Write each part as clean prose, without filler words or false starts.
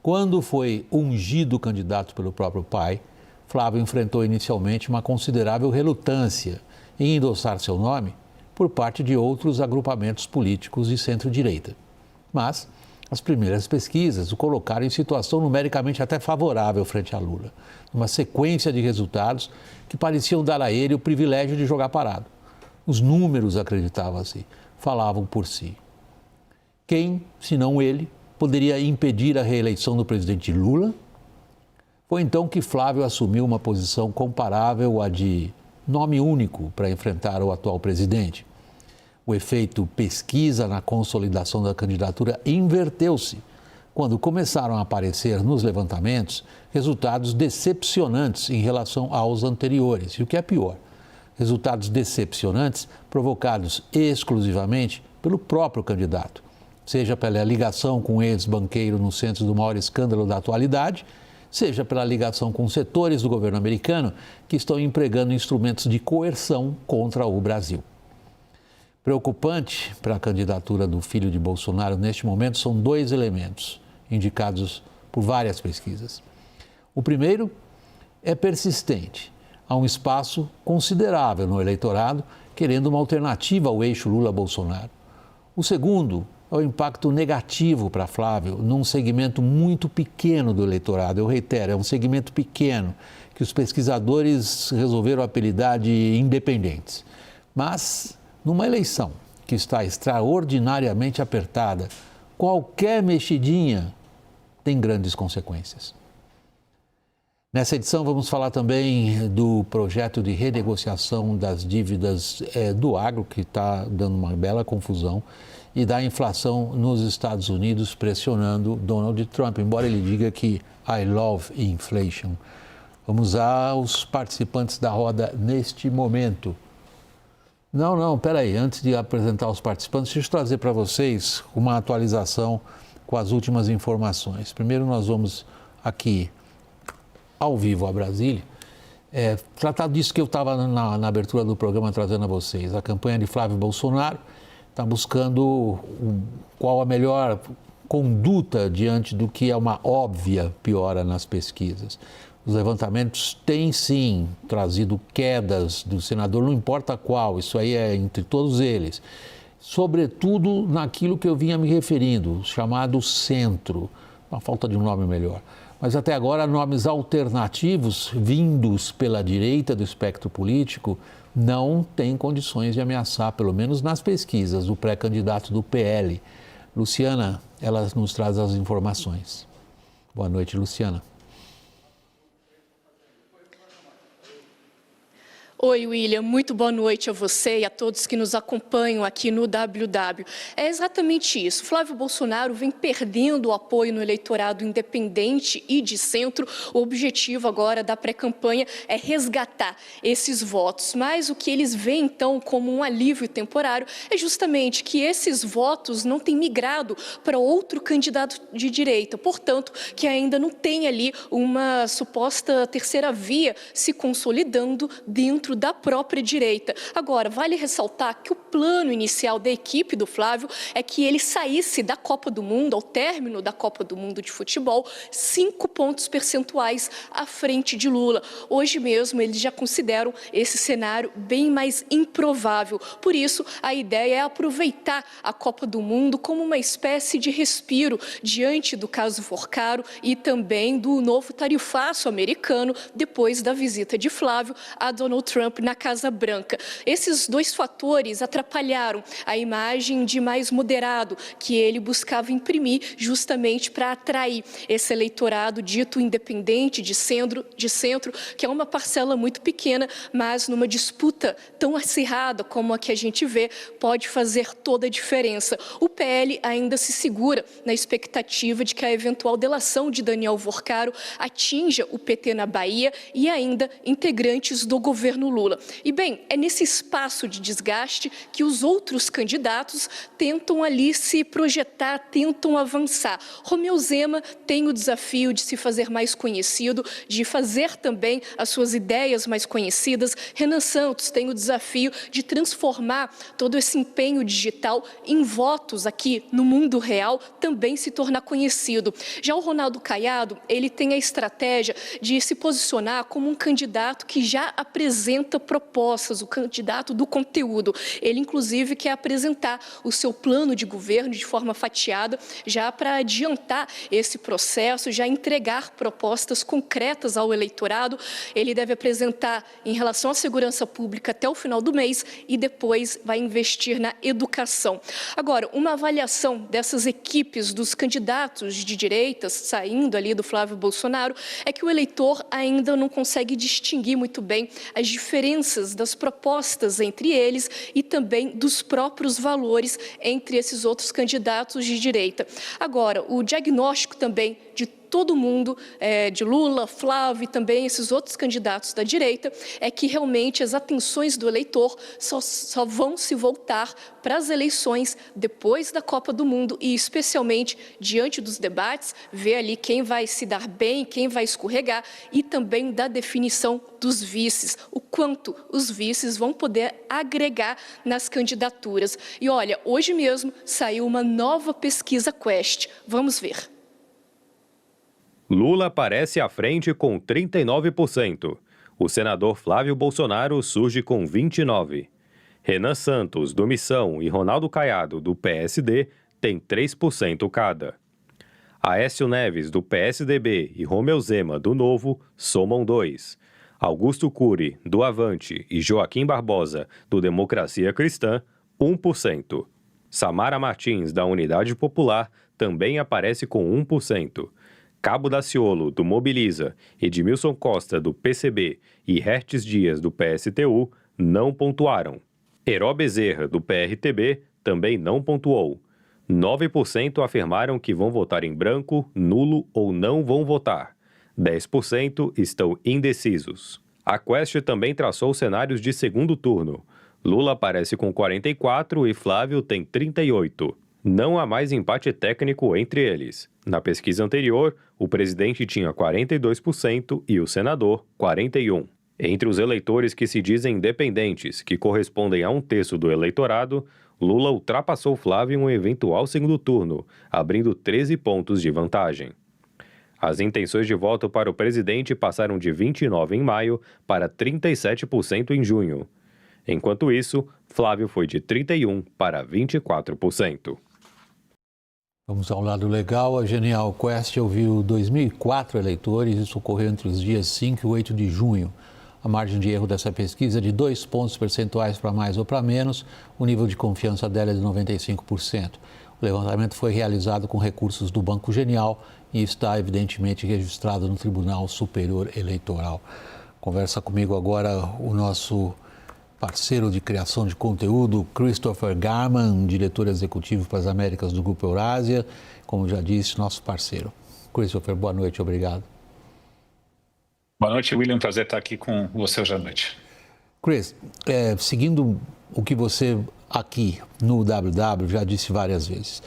Quando foi ungido candidato pelo próprio pai, Flávio enfrentou inicialmente uma considerável relutância em endossar seu nome por parte de outros agrupamentos políticos de centro-direita. Mas as primeiras pesquisas o colocaram em situação numericamente até favorável frente a Lula, numa sequência de resultados que pareciam dar a ele o privilégio de jogar parado. Os números, acreditava-se, falavam por si. Quem, senão ele, poderia impedir a reeleição do presidente Lula? Foi então que Flávio assumiu uma posição comparável à de nome único para enfrentar o atual presidente. O efeito pesquisa na consolidação da candidatura inverteu-se quando começaram a aparecer nos levantamentos resultados decepcionantes em relação aos anteriores. E o que é pior, resultados decepcionantes provocados exclusivamente pelo próprio candidato, seja pela ligação com o ex-banqueiro no centro do maior escândalo da atualidade, seja pela ligação com setores do governo americano que estão empregando instrumentos de coerção contra o Brasil. Preocupante para a candidatura do filho de Bolsonaro neste momento são dois elementos indicados por várias pesquisas. O primeiro é persistente. Há um espaço considerável no eleitorado querendo uma alternativa ao eixo Lula-Bolsonaro. O segundo é o impacto negativo para Flávio num segmento muito pequeno do eleitorado. Eu reitero, é um segmento pequeno que os pesquisadores resolveram apelidar de independentes. Mas numa eleição que está extraordinariamente apertada, qualquer mexidinha tem grandes consequências. Nessa edição vamos falar também do projeto de renegociação das dívidas do agro, que está dando uma bela confusão, e da inflação nos Estados Unidos pressionando Donald Trump, embora ele diga que I love inflation. Vamos aos participantes da roda neste momento. Não, peraí, antes de apresentar os participantes, deixa eu trazer para vocês uma atualização com as últimas informações. Primeiro nós vamos aqui, ao vivo a Brasília, tratar disso que eu estava na abertura do programa trazendo a vocês. A campanha de Flávio Bolsonaro está buscando qual a melhor conduta diante do que é uma óbvia piora nas pesquisas. Os levantamentos têm, sim, trazido quedas do senador, não importa qual, isso aí é entre todos eles. Sobretudo naquilo que eu vinha me referindo, chamado centro, uma falta de um nome melhor. Mas até agora, nomes alternativos vindos pela direita do espectro político não têm condições de ameaçar, pelo menos nas pesquisas, o pré-candidato do PL. Luciana, ela nos traz as informações. Boa noite, Luciana. Oi, William, muito boa noite a você e a todos que nos acompanham aqui no WW. É exatamente isso. Flávio Bolsonaro vem perdendo o apoio no eleitorado independente e de centro. O objetivo agora da pré-campanha é resgatar esses votos. Mas o que eles veem, então, como um alívio temporário é justamente que esses votos não têm migrado para outro candidato de direita. Portanto, que ainda não tem ali uma suposta terceira via se consolidando dentro da própria direita. Agora, vale ressaltar que o plano inicial da equipe do Flávio é que ele saísse da Copa do Mundo, ao término da Copa do Mundo de futebol, 5 pontos percentuais à frente de Lula. Hoje mesmo, eles já consideram esse cenário bem mais improvável. Por isso, a ideia é aproveitar a Copa do Mundo como uma espécie de respiro diante do caso Forcaro e também do novo tarifaço americano depois da visita de Flávio a Donald Trump na Casa Branca. Esses dois fatores atrapalharam a imagem de mais moderado que ele buscava imprimir justamente para atrair esse eleitorado dito independente de centro, que é uma parcela muito pequena, mas numa disputa tão acirrada como a que a gente vê, pode fazer toda a diferença. O PL ainda se segura na expectativa de que a eventual delação de Daniel Forcaro atinja o PT na Bahia e ainda integrantes do governo Lula. E, bem, é nesse espaço de desgaste que os outros candidatos tentam ali se projetar, tentam avançar. Romeu Zema tem o desafio de se fazer mais conhecido, de fazer também as suas ideias mais conhecidas. Renan Santos tem o desafio de transformar todo esse empenho digital em votos aqui no mundo real, também se tornar conhecido. Já o Ronaldo Caiado, ele tem a estratégia de se posicionar como um candidato que já apresenta propostas, o candidato do conteúdo. Ele, inclusive, quer apresentar o seu plano de governo de forma fatiada, já para adiantar esse processo, já entregar propostas concretas ao eleitorado. Ele deve apresentar em relação à segurança pública até o final do mês e depois vai investir na educação. Agora, uma avaliação dessas equipes dos candidatos de direitas saindo ali do Flávio Bolsonaro é que o eleitor ainda não consegue distinguir muito bem as diferenças das propostas entre eles e também dos próprios valores entre esses outros candidatos de direita. Agora, o diagnóstico também de todo mundo, de Lula, Flávio e também esses outros candidatos da direita, é que realmente as atenções do eleitor só vão se voltar para as eleições depois da Copa do Mundo e especialmente diante dos debates, ver ali quem vai se dar bem, quem vai escorregar e também da definição dos vices, o quanto os vices vão poder agregar nas candidaturas. E olha, hoje mesmo saiu uma nova pesquisa Quest. Vamos ver. Lula aparece à frente com 39%. O senador Flávio Bolsonaro surge com 29%. Renan Santos, do Missão, e Ronaldo Caiado, do PSD, têm 3% cada. Aécio Neves, do PSDB, e Romeu Zema, do Novo, somam 2%. Augusto Cury, do Avante, e Joaquim Barbosa, do Democracia Cristã, 1%. Samara Martins, da Unidade Popular, também aparece com 1%. Cabo Daciolo, do Mobiliza, Edmilson Costa, do PCB e Hertes Dias, do PSTU, não pontuaram. Heró Bezerra, do PRTB, também não pontuou. 9% afirmaram que vão votar em branco, nulo ou não vão votar. 10% estão indecisos. A Quest também traçou cenários de segundo turno. Lula aparece com 44% e Flávio tem 38%. Não há mais empate técnico entre eles. Na pesquisa anterior, o presidente tinha 42% e o senador 41%. Entre os eleitores que se dizem independentes, que correspondem a 1/3 do eleitorado, Lula ultrapassou Flávio em um eventual segundo turno, abrindo 13 pontos de vantagem. As intenções de voto para o presidente passaram de 29% em maio para 37% em junho. Enquanto isso, Flávio foi de 31% para 24%. Vamos ao lado legal. A Genial Quest ouviu 2.004 eleitores. Isso ocorreu entre os dias 5 e 8 de junho. A margem de erro dessa pesquisa é de 2 pontos percentuais para mais ou para menos. O nível de confiança dela é de 95%. O levantamento foi realizado com recursos do Banco Genial e está evidentemente registrado no Tribunal Superior Eleitoral. Conversa comigo agora o nosso parceiro de criação de conteúdo, Christopher Garman, diretor executivo para as Américas do Grupo Eurásia, como já disse, nosso parceiro. Christopher, boa noite, obrigado. Boa noite, William, prazer estar aqui com você hoje à noite. Chris, seguindo o que você aqui no WW já disse várias vezes,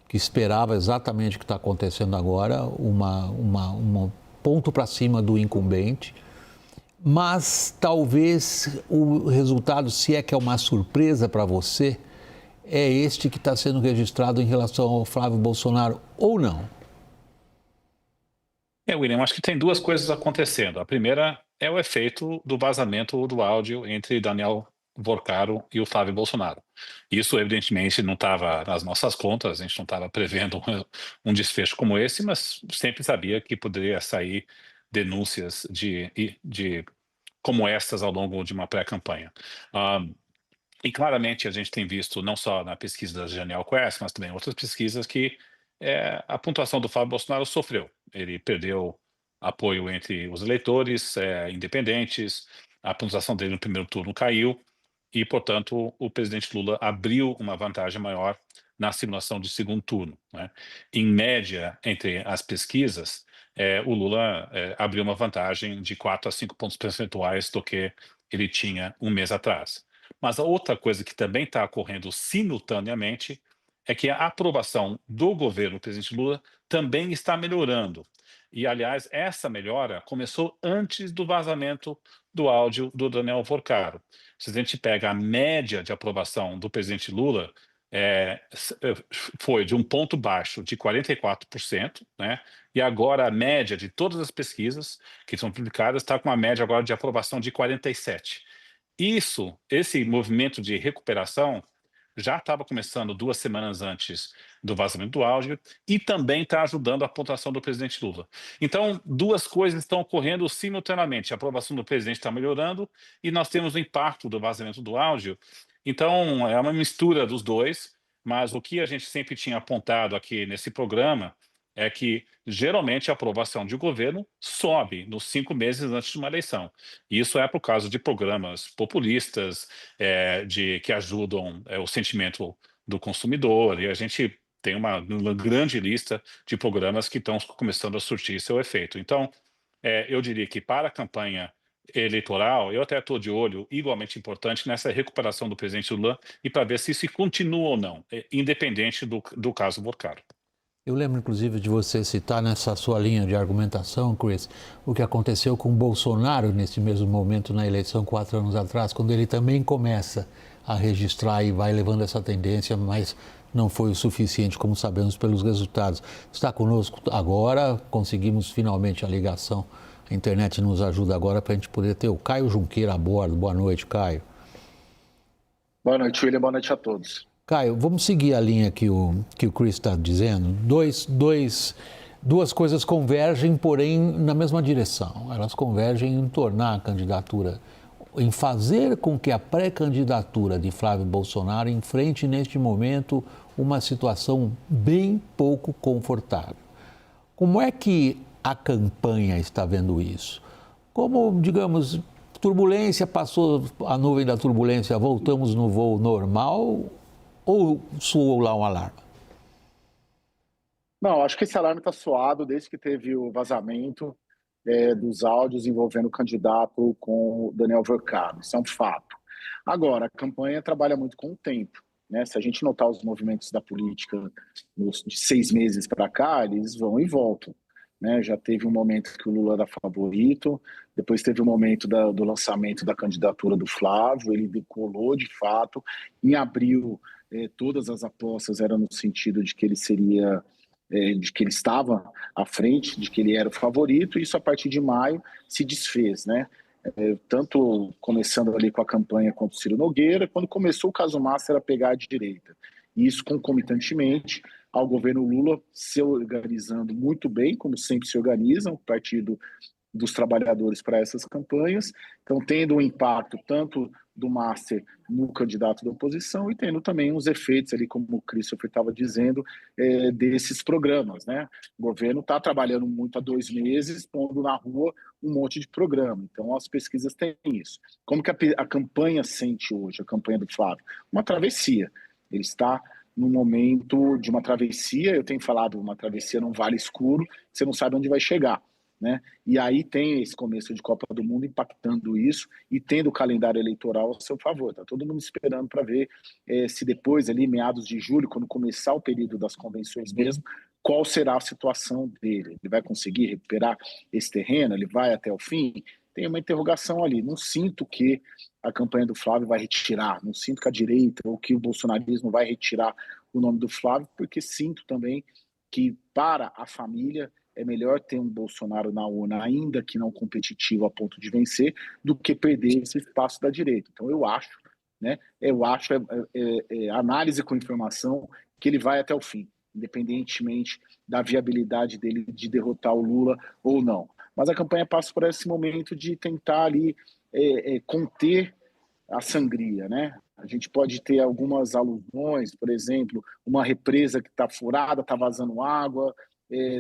que esperava exatamente o que está acontecendo agora, um ponto para cima do incumbente, mas talvez o resultado, se é que é uma surpresa para você, é este que está sendo registrado em relação ao Flávio Bolsonaro ou não? William, acho que tem duas coisas acontecendo. A primeira é o efeito do vazamento do áudio entre Daniel Vorcaro e o Flávio Bolsonaro. Isso, evidentemente, não estava nas nossas contas, a gente não estava prevendo um desfecho como esse, mas sempre sabia que poderia sair denúncias de como estas ao longo de uma pré-campanha. E claramente a gente tem visto, não só na pesquisa da Genial Quest, mas também em outras pesquisas, que a pontuação do Flávio Bolsonaro sofreu. Ele perdeu apoio entre os eleitores independentes, a pontuação dele no primeiro turno caiu e, portanto, o presidente Lula abriu uma vantagem maior na simulação de segundo turno, né? Em média, entre as pesquisas, o Lula abriu uma vantagem de 4 a 5 pontos percentuais do que ele tinha um mês atrás. Mas a outra coisa que também está ocorrendo simultaneamente é que a aprovação do governo do presidente Lula também está melhorando. E, aliás, essa melhora começou antes do vazamento do áudio do Daniel Vorcaro. Se a gente pega a média de aprovação do presidente Lula, foi de um ponto baixo de 44%, né? E agora a média de todas as pesquisas que são publicadas está com uma média agora de aprovação de 47%. Esse movimento de recuperação já estava começando 2 semanas antes do vazamento do áudio e também está ajudando a pontuação do presidente Lula. Então, 2 coisas estão ocorrendo simultaneamente. A aprovação do presidente está melhorando e nós temos o impacto do vazamento do áudio. Então, é uma mistura dos dois, mas o que a gente sempre tinha apontado aqui nesse programa é que, geralmente, a aprovação de governo sobe nos 5 meses antes de uma eleição. E isso é por causa de programas populistas, que ajudam o sentimento do consumidor, e a gente tem uma grande lista de programas que estão começando a surtir seu efeito. Então, eu diria que para a campanha eleitoral, eu até estou de olho, igualmente importante, nessa recuperação do presidente Lula e para ver se isso continua ou não, independente do caso Vorcaro. Eu lembro, inclusive, de você citar nessa sua linha de argumentação, Chris, o que aconteceu com Bolsonaro nesse mesmo momento na eleição 4 anos atrás, quando ele também começa a registrar e vai levando essa tendência, mas não foi o suficiente, como sabemos pelos resultados. Está conosco agora, conseguimos finalmente a ligação. A internet nos ajuda agora para a gente poder ter o Caio Junqueira a bordo. Boa noite, Caio. Boa noite, William. Boa noite a todos. Caio, vamos seguir a linha que o Chris está dizendo. Duas coisas convergem, porém, na mesma direção. Elas convergem em tornar a candidatura, em fazer com que a pré-candidatura de Flávio Bolsonaro enfrente, neste momento, uma situação bem pouco confortável. Como é que a campanha está vendo isso? Como, digamos, turbulência, passou a nuvem da turbulência, voltamos no voo normal? Ou soou lá um alarme? Não, acho que esse alarme está soado desde que teve o vazamento dos áudios envolvendo o candidato com o Daniel Vorcaro. Isso é um fato. Agora, a campanha trabalha muito com o tempo, né? Se a gente notar os movimentos da política de 6 meses para cá, eles vão e voltam, né? Já teve um momento que o Lula era favorito, depois teve o momento do lançamento da candidatura do Flávio, ele decolou de fato. Em abril, todas as apostas eram no sentido de que ele seria, de que ele estava à frente, de que ele era o favorito, e isso a partir de maio se desfez, né? Tanto começando ali com a campanha contra o Ciro Nogueira, quando começou o caso Massa a pegar a direita. E isso concomitantemente ao governo Lula se organizando muito bem, como sempre se organizam, o Partido dos Trabalhadores para essas campanhas, então tendo um impacto tanto do Master no candidato da oposição e tendo também os efeitos ali, como o Christopher estava dizendo, desses programas, né? O governo está trabalhando muito há 2 meses, pondo na rua um monte de programa, então as pesquisas têm isso. Como que a campanha sente hoje, a campanha do Flávio? Uma travessia, ele está no momento de uma travessia, eu tenho falado, uma travessia num vale escuro, você não sabe onde vai chegar, né? E aí tem esse começo de Copa do Mundo impactando isso e tendo o calendário eleitoral a seu favor. Está todo mundo esperando para ver se depois, ali, meados de julho, quando começar o período das convenções mesmo, qual será a situação dele. Ele vai conseguir recuperar esse terreno? Ele vai até o fim? Tem uma interrogação ali. Não sinto que a campanha do Flávio vai retirar, não sinto que a direita ou que o bolsonarismo vai retirar o nome do Flávio, porque sinto também que para a família é melhor ter um Bolsonaro na urna, ainda que não competitivo a ponto de vencer, do que perder esse espaço da direita. Então eu acho, né? Análise com informação, que ele vai até o fim, independentemente da viabilidade dele de derrotar o Lula ou não. Mas a campanha passa por esse momento de tentar ali conter a sangria, né? A gente pode ter algumas alusões, por exemplo, uma represa que está furada, está vazando água,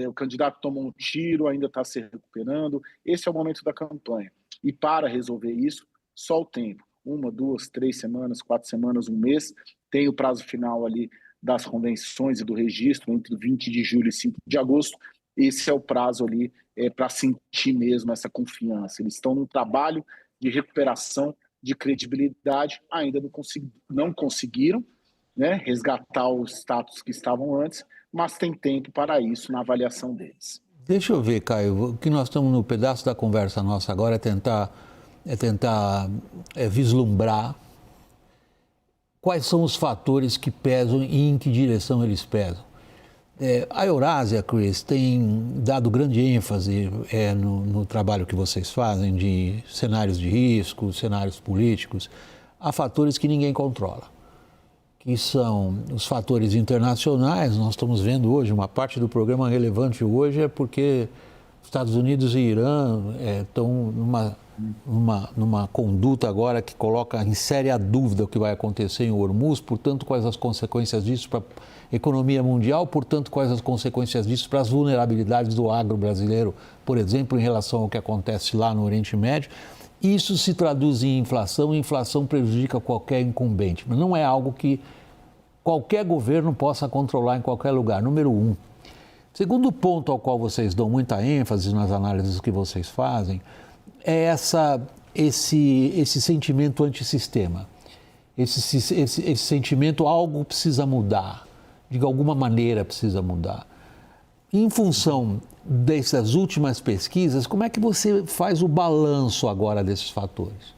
o candidato tomou um tiro, ainda está se recuperando. Esse é o momento da campanha. E para resolver isso, só o tempo. 1, 2, 3 semanas, 4 semanas, 1 mês. Tem o prazo final ali das convenções e do registro, entre 20 de julho e 5 de agosto. Esse é o prazo ali para sentir mesmo essa confiança. Eles estão num trabalho de recuperação de credibilidade, ainda não conseguiram, né, resgatar o status que estavam antes, mas tem tempo para isso na avaliação deles. Deixa eu ver, Caio, o que nós estamos no pedaço da conversa nossa agora é tentar vislumbrar quais são os fatores que pesam e em que direção eles pesam. A Eurásia, Chris, tem dado grande ênfase no trabalho que vocês fazem de cenários de risco, cenários políticos, a fatores que ninguém controla, que são os fatores internacionais. Nós estamos vendo hoje, uma parte do programa relevante hoje é porque Estados Unidos e Irã estão numa conduta agora que coloca em séria dúvida o que vai acontecer em Hormuz, portanto, quais as consequências disso para a economia mundial, portanto, quais as consequências disso para as vulnerabilidades do agro brasileiro, por exemplo, em relação ao que acontece lá no Oriente Médio. Isso se traduz em inflação, e inflação prejudica qualquer incumbente, mas não é algo que qualquer governo possa controlar em qualquer lugar, número um. Segundo ponto ao qual vocês dão muita ênfase nas análises que vocês fazem, é esse sentimento antissistema, esse sentimento, algo precisa mudar, de alguma maneira precisa mudar. Em função dessas últimas pesquisas, como é que você faz o balanço agora desses fatores?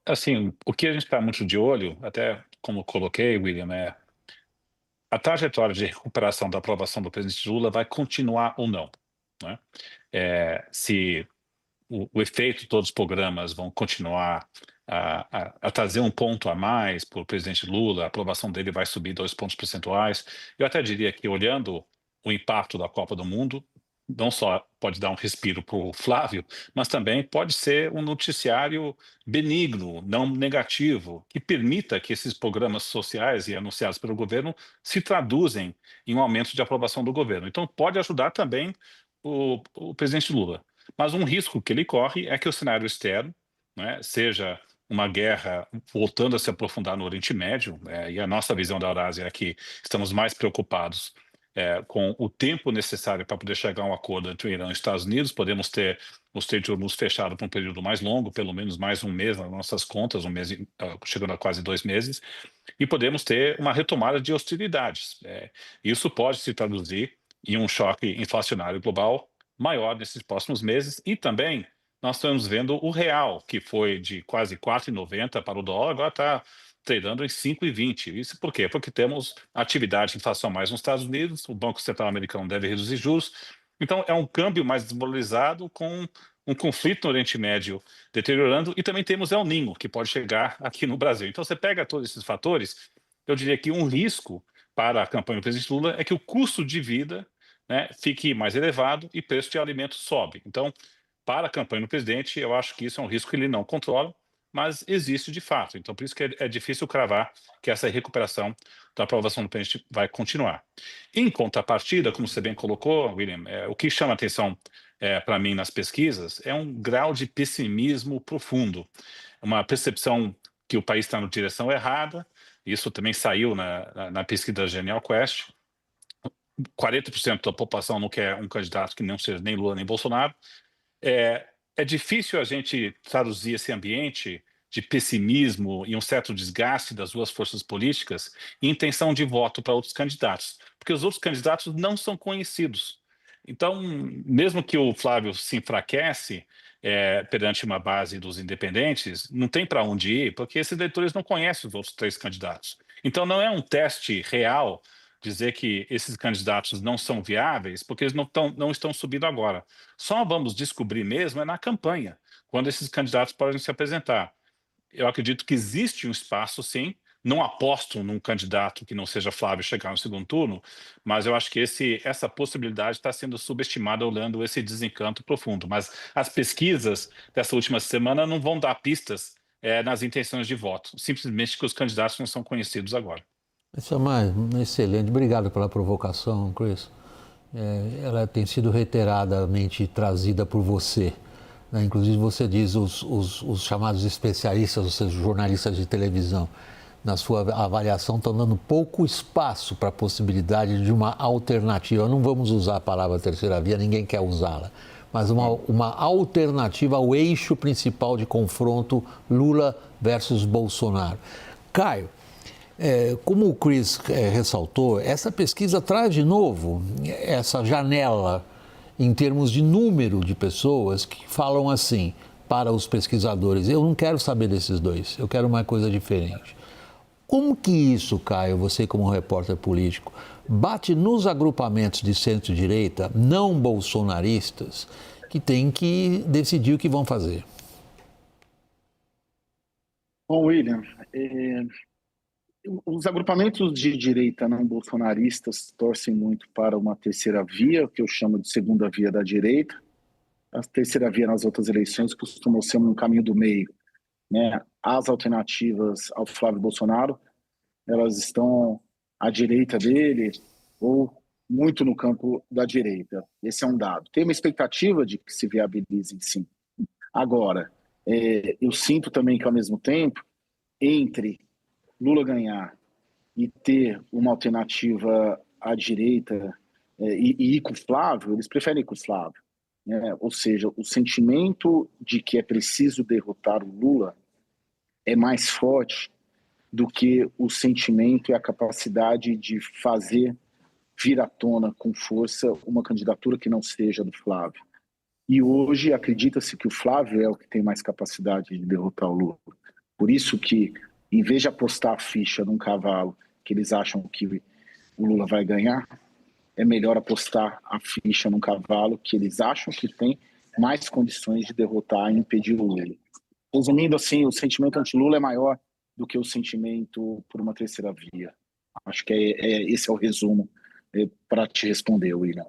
Assim, o que a gente está muito de olho, até como coloquei, William, a trajetória de recuperação da aprovação do presidente Lula vai continuar ou não, né? Se o efeito de todos os programas vão continuar a trazer um ponto a mais para o presidente Lula, a aprovação dele vai subir 2 pontos percentuais. Eu até diria que, olhando o impacto da Copa do Mundo, não só pode dar um respiro para o Flávio, mas também pode ser um noticiário benigno, não negativo, que permita que esses programas sociais e anunciados pelo governo se traduzem em um aumento de aprovação do governo. Então, pode ajudar também o presidente Lula. Mas um risco que ele corre é que o cenário externo, né, seja uma guerra voltando a se aprofundar no Oriente Médio, e a nossa visão da Eurásia é que estamos mais preocupados com o tempo necessário para poder chegar a um acordo entre o Irã e os Estados Unidos. Podemos ter o Strait de Hormuz fechado por um período mais longo, pelo menos mais um mês nas nossas contas, chegando a quase 2 meses, e podemos ter uma retomada de hostilidades. Isso pode se traduzir em um choque inflacionário global maior nesses próximos meses. E também nós estamos vendo o real, que foi de quase 4,90 para o dólar, agora está tradando em 5,20. Isso por quê? Porque temos atividade de inflação mais nos Estados Unidos, o Banco Central americano deve reduzir juros. Então, é um câmbio mais desvalorizado, com um conflito no Oriente Médio deteriorando, e também temos El Niño, que pode chegar aqui no Brasil. Então, você pega todos esses fatores, eu diria que um risco para a campanha do presidente Lula é que o custo de vida, né, fique mais elevado e preço de alimentos sobe. Então, para a campanha do presidente, eu acho que isso é um risco que ele não controla, mas existe de fato. Então, por isso que é difícil cravar que essa recuperação da aprovação do presidente vai continuar. Em contrapartida, como você bem colocou, William, o que chama atenção para mim nas pesquisas é um grau de pessimismo profundo, uma percepção que o país está na direção errada. Isso também saiu na pesquisa da Genial Quest. 40% da população não quer um candidato que não seja nem Lula nem Bolsonaro. É difícil a gente traduzir esse ambiente de pessimismo e um certo desgaste das duas forças políticas em intenção de voto para outros candidatos, porque os outros candidatos não são conhecidos. Então, mesmo que o Flávio se enfraquece perante uma base dos independentes, não tem para onde ir, porque esses eleitores não conhecem os outros 3 candidatos. Então, não é um teste real dizer que esses candidatos não são viáveis, porque eles não estão subindo agora. Só vamos descobrir mesmo na campanha, quando esses candidatos podem se apresentar. Eu acredito que existe um espaço, sim. Não aposto num candidato que não seja Flávio chegar no segundo turno, mas eu acho que essa possibilidade está sendo subestimada olhando esse desencanto profundo. Mas as pesquisas dessa última semana não vão dar pistas nas intenções de voto, simplesmente que os candidatos não são conhecidos agora. Isso é excelente. Obrigado pela provocação, Chris. Ela tem sido reiteradamente trazida por você, né? Inclusive, você diz os chamados especialistas, ou seja, jornalistas de televisão, na sua avaliação, estão dando pouco espaço para a possibilidade de uma alternativa. Não vamos usar a palavra terceira via, ninguém quer usá-la, mas uma alternativa ao eixo principal de confronto Lula versus Bolsonaro. Caio, como o Chris ressaltou, essa pesquisa traz de novo essa janela em termos de número de pessoas que falam assim para os pesquisadores: eu não quero saber desses dois, eu quero uma coisa diferente. Como que isso, Caio, você como repórter político, bate nos agrupamentos de centro-direita não bolsonaristas que têm que decidir o que vão fazer? Bom, William, os agrupamentos de direita não bolsonaristas torcem muito para uma terceira via, que eu chamo de segunda via da direita. A terceira via nas outras eleições costumou ser um caminho do meio, né? As alternativas ao Flávio Bolsonaro, elas estão à direita dele ou muito no campo da direita. Esse é um dado. Tem uma expectativa de que se viabilizem, sim. Agora, eu sinto também que, ao mesmo tempo, entre Lula ganhar e ter uma alternativa à direita e ir com o Flávio, eles preferem ir com o Flávio, né? Ou seja, o sentimento de que é preciso derrotar o Lula é mais forte do que o sentimento e a capacidade de fazer vir à tona com força uma candidatura que não seja do Flávio. E hoje acredita-se que o Flávio é o que tem mais capacidade de derrotar o Lula. Por isso que, em vez de apostar a ficha num cavalo que eles acham que o Lula vai ganhar, é melhor apostar a ficha num cavalo que eles acham que tem mais condições de derrotar e impedir o Lula. Resumindo assim, o sentimento anti-Lula é maior do que o sentimento por uma terceira via. Acho que esse é o resumo para te responder, William.